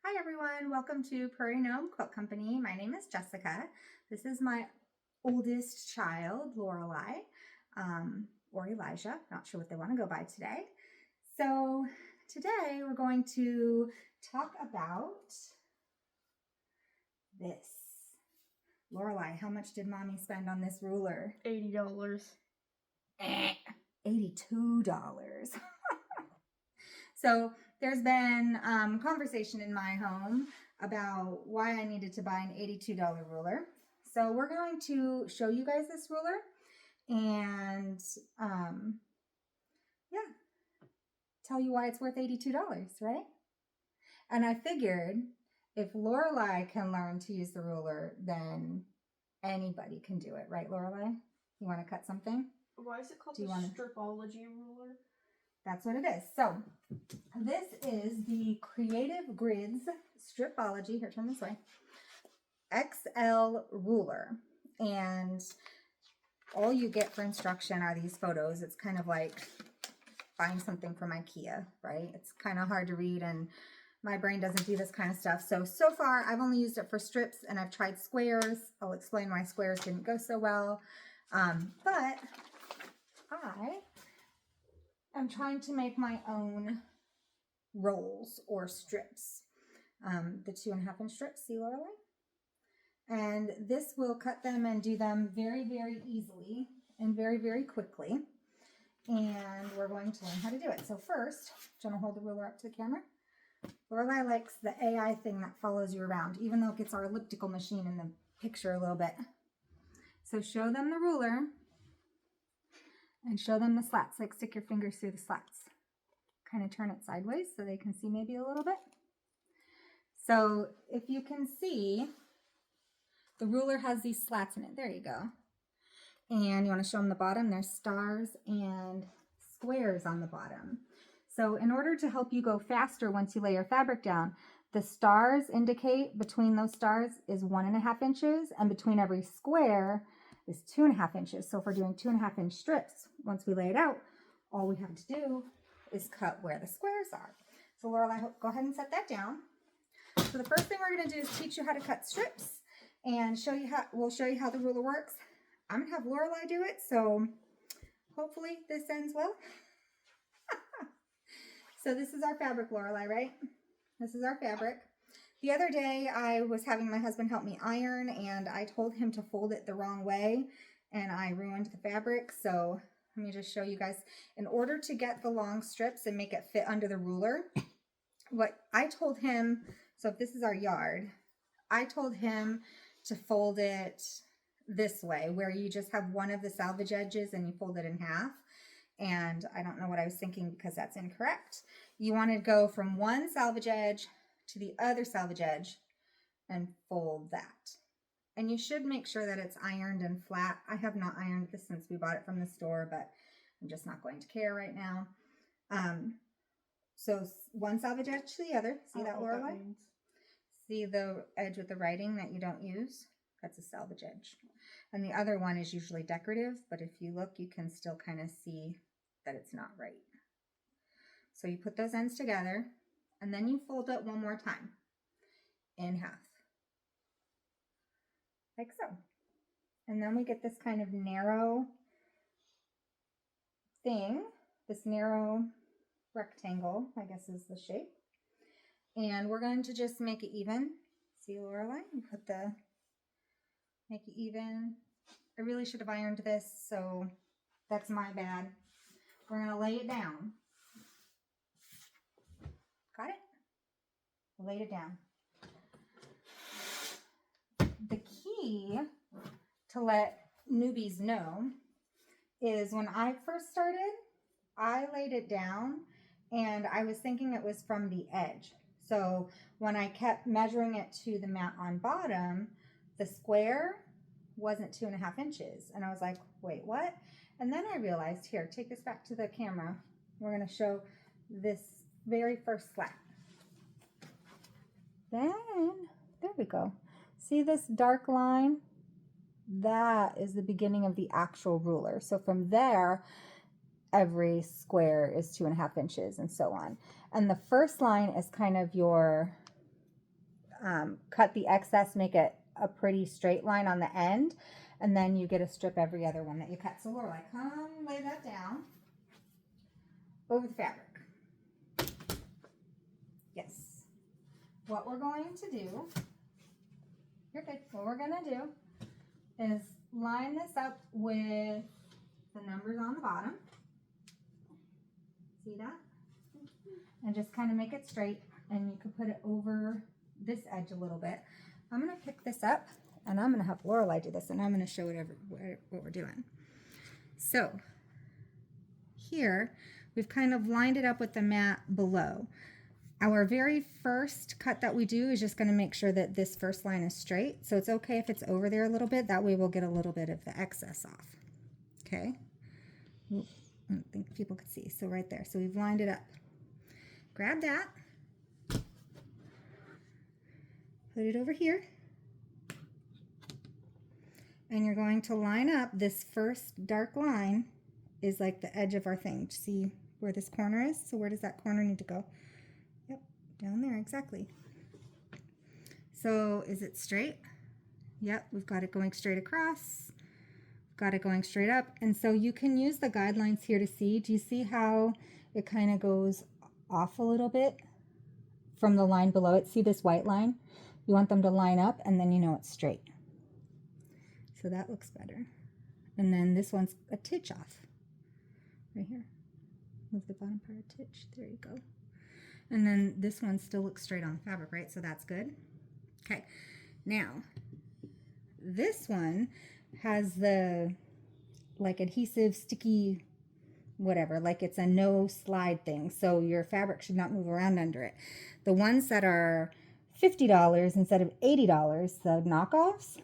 Hi everyone, welcome to Prairie Gnome Quilt Company. My name is Jessica. This is my oldest child, Lorelei, or Elijah. Not sure what they want to go by today. So today we're going to talk about this. Lorelei, how much did mommy spend on this ruler? $80. $82. So there's been conversation in my home about why I needed to buy an $82 ruler. So we're going to show you guys this ruler and yeah, tell you why it's worth $82, right? And I figured if Lorelei can learn to use the ruler, then anybody can do it, right, Lorelei? You want to cut something? Why is it called the Stripology ruler? That's what it is. So this is the Creative Grids Stripology, here, turn this way, XL ruler. And all you get for instruction are these photos. It's kind of like buying something from IKEA, right? It's kind of hard to read and my brain doesn't do this kind of stuff. So far I've only used it for strips and I've tried squares. I'll explain why squares didn't go so well. But I'm trying to make my own rolls or strips. The 2.5 inch strips, see, Lorelei? And this will cut them and do them very, very easily and very, very quickly. And we're going to learn how to do it. So first, do you want to hold the ruler up to the camera? Lorelei likes the AI thing that follows you around, even though it gets our elliptical machine in the picture a little bit. So show them the ruler and show them the slats, like stick your fingers through the slats. Kind of turn it sideways so they can see maybe a little bit. So if you can see, the ruler has these slats in it. There you go. And you want to show them the bottom. There's stars and squares on the bottom. So in order to help you go faster once you lay your fabric down, the stars indicate between those stars is 1.5 inches, and between every square is 2.5 inches. So if we're doing 2.5 inch strips, once we lay it out, all we have to do is cut where the squares are. So Lorelei, go ahead and set that down. So the first thing we're going to do is teach you how to cut strips and we'll show you how the ruler works. I'm going to have Lorelei do it, so hopefully this ends well. So this is our fabric, Lorelei, right? This is our fabric. The other day I was having my husband help me iron and I told him to fold it the wrong way and I ruined the fabric. So let me just show you guys. In order to get the long strips and make it fit under the ruler, what I told him, so if this is our yard, I told him to fold it this way, where you just have one of the salvage edges and you fold it in half. And I don't know what I was thinking because that's incorrect. You want to go from one salvage edge to the other salvage edge and fold that. And you should make sure that it's ironed and flat. I have not ironed this since we bought it from the store, but I'm just not going to care right now. So one salvage edge to the other. See that, Lorelei? See the edge with the writing that you don't use? That's a salvage edge. And the other one is usually decorative, but if you look, you can still kind of see that it's not right. So you put those ends together, and then you fold it one more time in half, like so. And then we get this kind of narrow thing, this narrow rectangle, I guess is the shape. And we're going to just make it even. See, Lorelei? You make it even. I really should have ironed this, so that's my bad. We're going to lay it down. Got it? Laid it down. The key to let newbies know is when I first started, I laid it down and I was thinking it was from the edge. So when I kept measuring it to the mat on bottom, the square wasn't 2.5 inches. And I was like, wait, what? And then I realized, here, take this back to the camera. We're going to show this very first slat. Then, there we go. See this dark line? That is the beginning of the actual ruler. So from there, every square is 2.5 inches and so on. And the first line is kind of your cut the excess, make it a pretty straight line on the end, and then you get a strip every other one that you cut. So Lorelai, come lay that down over the fabric. Yes. What we're going to do, you're good. What we're going to do is line this up with the numbers on the bottom. See that? And just kind of make it straight, and you could put it over this edge a little bit. I'm going to pick this up, and I'm going to have Lorelai do this, and I'm going to show what we're doing. So here, we've kind of lined it up with the mat below. Our very first cut that we do is just going to make sure that this first line is straight. So it's okay if it's over there a little bit. That way we'll get a little bit of the excess off. Okay? I don't think people could see. So right there. So we've lined it up. Grab that. Put it over here. And you're going to line up this first dark line is like the edge of our thing. See where this corner is? So where does that corner need to go? Yep, down there, exactly. So is it straight? Yep, we've got it going straight across. Got it going straight up. And so you can use the guidelines here to see. Do you see how it kind of goes off a little bit from the line below it? See this white line? You want them to line up, and then you know it's straight. So that looks better. And then this one's a titch off. Right here. Move the bottom part of titch. There you go. And then this one still looks straight on fabric, right? So that's good. Okay. Now, this one has the like adhesive, sticky, whatever, like it's a no slide thing. So your fabric should not move around under it. The ones that are $50 instead of $80, the knockoffs,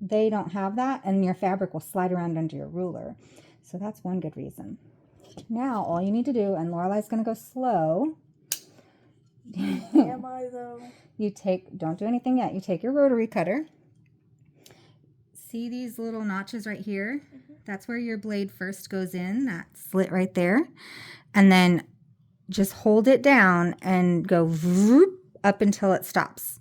they don't have that, and your fabric will slide around under your ruler. So that's one good reason. Now all you need to do, and Lorelai's going to go slow. Am I though? Don't do anything yet. You take your rotary cutter. See these little notches right here? Mm-hmm. That's where your blade first goes in, that slit right there. And then just hold it down and go whoop, up until it stops.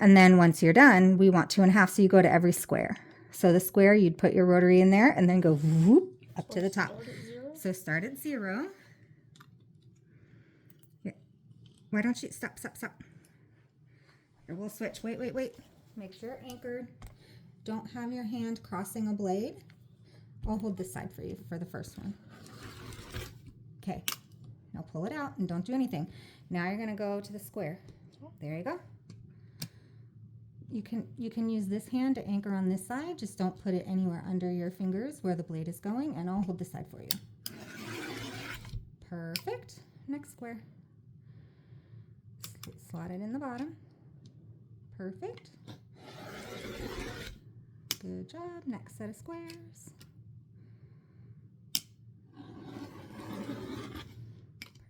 And then once you're done, we want 2.5, so you go to every square. So the square, you'd put your rotary in there and then go whoop up to the top. So start at 0. Yeah. Why don't you stop. Here, we'll switch. Wait. Make sure you're anchored. Don't have your hand crossing a blade. I'll hold this side for you for the first one. Okay. Now pull it out and don't do anything. Now you're going to go to the square. There you go. You can use this hand to anchor on this side. Just don't put it anywhere under your fingers where the blade is going, and I'll hold this side for you. Perfect. Next square. Slot it in the bottom. Perfect. Good job. Next set of squares.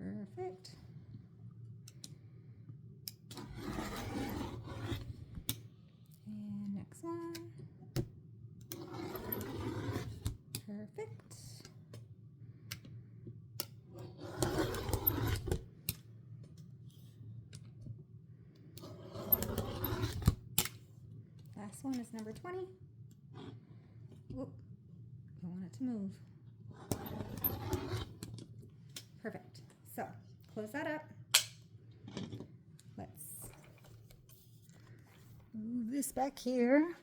Perfect. And next one. Perfect. Last one is number 20. Whoop. I want it to move. Perfect. So close that up. Let's move this back here.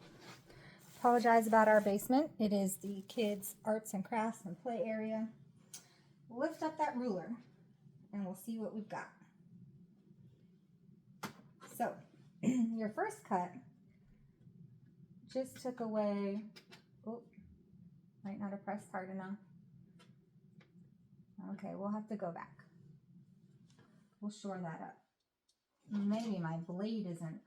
Apologize about our basement. It is the kids' arts and crafts and play area. Lift up that ruler and we'll see what we've got. So your first cut just took away, might not have pressed hard enough. Okay, we'll have to go back. We'll shore that up. Maybe my blade isn't.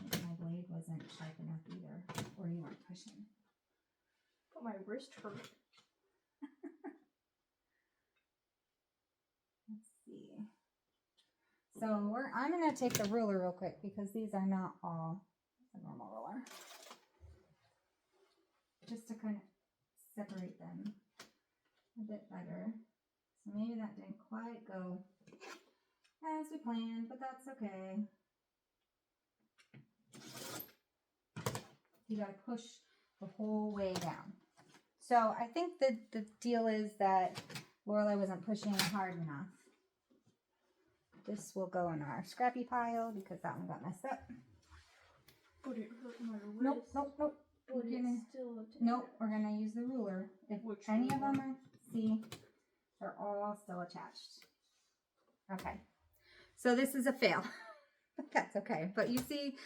Maybe my blade wasn't sharp enough either, or you weren't pushing. But my wrist hurt. Let's see. So I'm going to take the ruler real quick because these are not all a normal ruler. Just to kind of separate them a bit better. So maybe that didn't quite go as we planned, but that's okay. You gotta push the whole way down. So I think that the deal is that Lorelai wasn't pushing hard enough. This will go in our scrappy pile because that one got messed up. But it hurt my wrist. Nope. But it's still attached. Nope, we're gonna use the ruler. If Which any of ruler? them are, see, they're all still attached. Okay, so this is a fail. That's okay, but you see,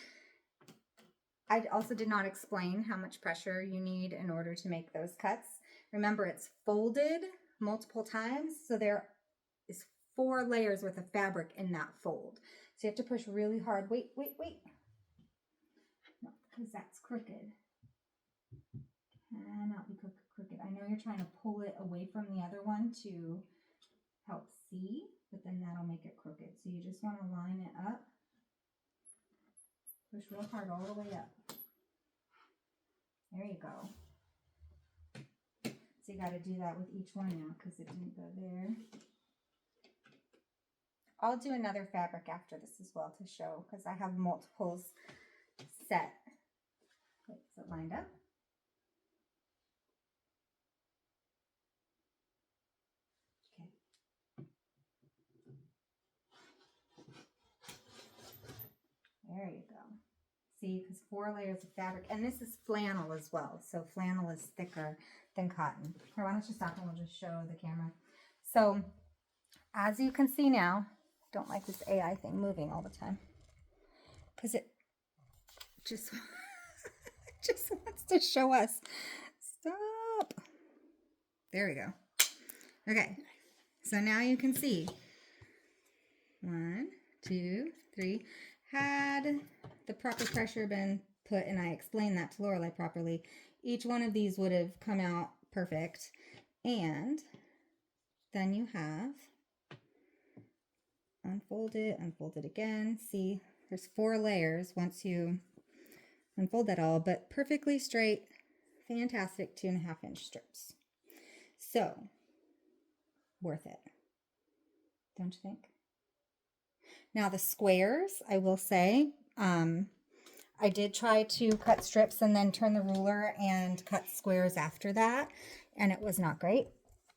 I also did not explain how much pressure you need in order to make those cuts. Remember, it's folded multiple times, so there is 4 layers worth of fabric in that fold. So you have to push really hard. Wait. No, because that's crooked. Cannot be crooked. I know you're trying to pull it away from the other one to help see, but then that'll make it crooked. So you just want to line it up. Push real hard all the way up. There you go. So you got to do that with each one now because it didn't go there. I'll do another fabric after this as well to show because I have multiples set. Wait, is it lined up? Okay. There you go. See, because 4 layers of fabric, and this is flannel as well. So flannel is thicker than cotton. Here, why don't you stop and we'll just show the camera. So as you can see now, don't like this AI thing moving all the time because it just just wants to show us. Stop. There we go. Okay, so now you can see 1, 2, 3. Had the proper pressure been put, and I explained that to Lorelai properly, each one of these would have come out perfect. And then you have unfold it again. See, there's 4 layers once you unfold that all, but perfectly straight, fantastic 2.5-inch strips. So, worth it, don't you think? Now the squares, I will say, I did try to cut strips and then turn the ruler and cut squares after that, and it was not great.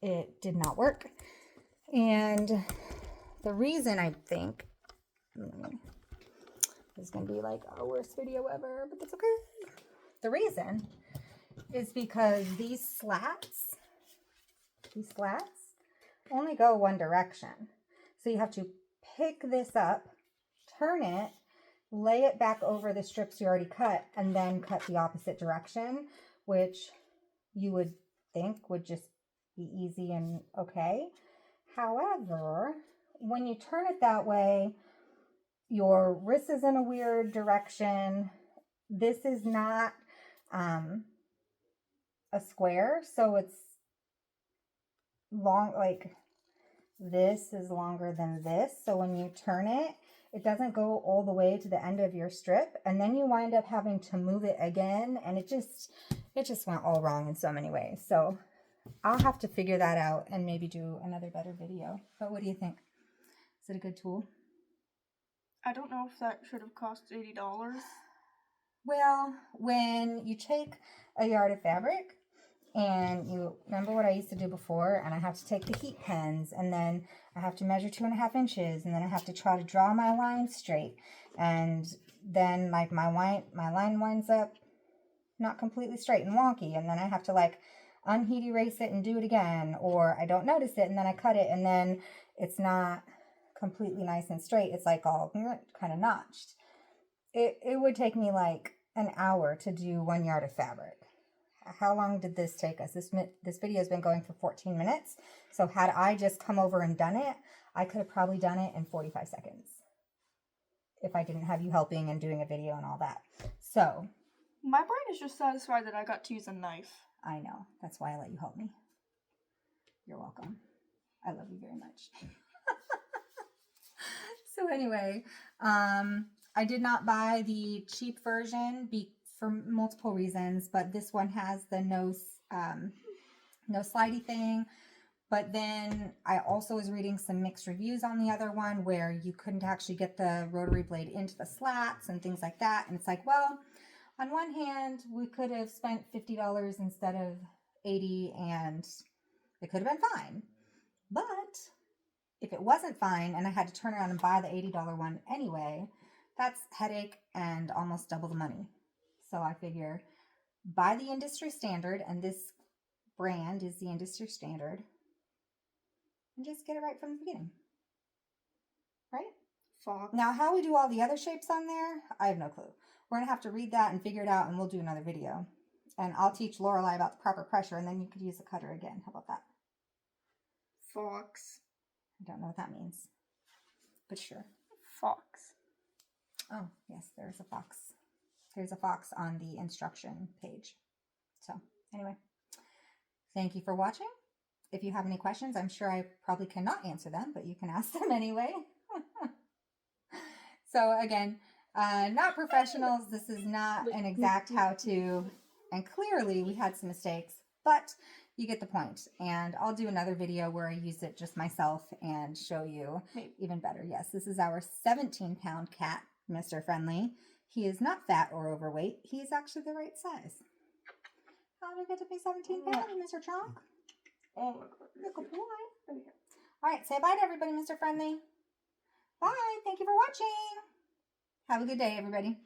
It did not work. And the reason I think, this is going to be like our worst video ever, but that's okay. The reason is because these slats only go one direction. So you have to pick this up, turn it, lay it back over the strips you already cut, and then cut the opposite direction, which you would think would just be easy and okay. However, when you turn it that way, your wrist is in a weird direction. This is not a square, so it's long, like this is longer than this. So when you turn it, it doesn't go all the way to the end of your strip, and then you wind up having to move it again, and it just went all wrong in so many ways. So I'll have to figure that out and maybe do another better video. But what do you think? Is it a good tool? I don't know if that should have cost $80. Well, when you take a yard of fabric and you remember what I used to do before, and I have to take the heat pens, and then I have to measure 2.5 inches, and then I have to try to draw my line straight, and then like my line winds up not completely straight and wonky, and then I have to like unheat erase it and do it again, or I don't notice it and then I cut it and then it's not completely nice and straight. It's like all kind of notched. It would take me like an hour to do 1 yard of fabric. How long did this take us? This video has been going for 14 minutes. So had I just come over and done it, I could have probably done it in 45 seconds if I didn't have you helping and doing a video and all that. So my brain is just satisfied that I got to use a knife. I know. That's why I let you help me. You're welcome. I love you very much. So anyway, I did not buy the cheap version for multiple reasons, but this one has the no slidey thing. But then I also was reading some mixed reviews on the other one where you couldn't actually get the rotary blade into the slats and things like that. And it's like, well, on one hand, we could have spent $50 instead of $80 and it could have been fine. But if it wasn't fine and I had to turn around and buy the $80 one anyway, that's headache and almost double the money. So I figure buy the industry standard, and this brand is the industry standard, and just get it right from the beginning. Right? Fox. Now, how we do all the other shapes on there, I have no clue. We're going to have to read that and figure it out, and we'll do another video. And I'll teach Lorelai about the proper pressure, and then you could use a cutter again. How about that? Fox. I don't know what that means, but sure. Fox. Oh, yes, there's a fox. There's a fox on the instruction page. So, anyway, thank you for watching. If you have any questions, I'm sure I probably cannot answer them, but you can ask them anyway. So, again, not professionals. This is not an exact how-to. And clearly, we had some mistakes, but you get the point. And I'll do another video where I use it just myself and show you even better. Yes, this is our 17-pound cat, Mr. Friendly. He is not fat or overweight. He is actually the right size. How did it get to be 17 pounds, Mr. Chonk? Oh my god. Look a boy. All right, say bye to everybody, Mr. Friendly. Bye. Thank you for watching. Have a good day, everybody.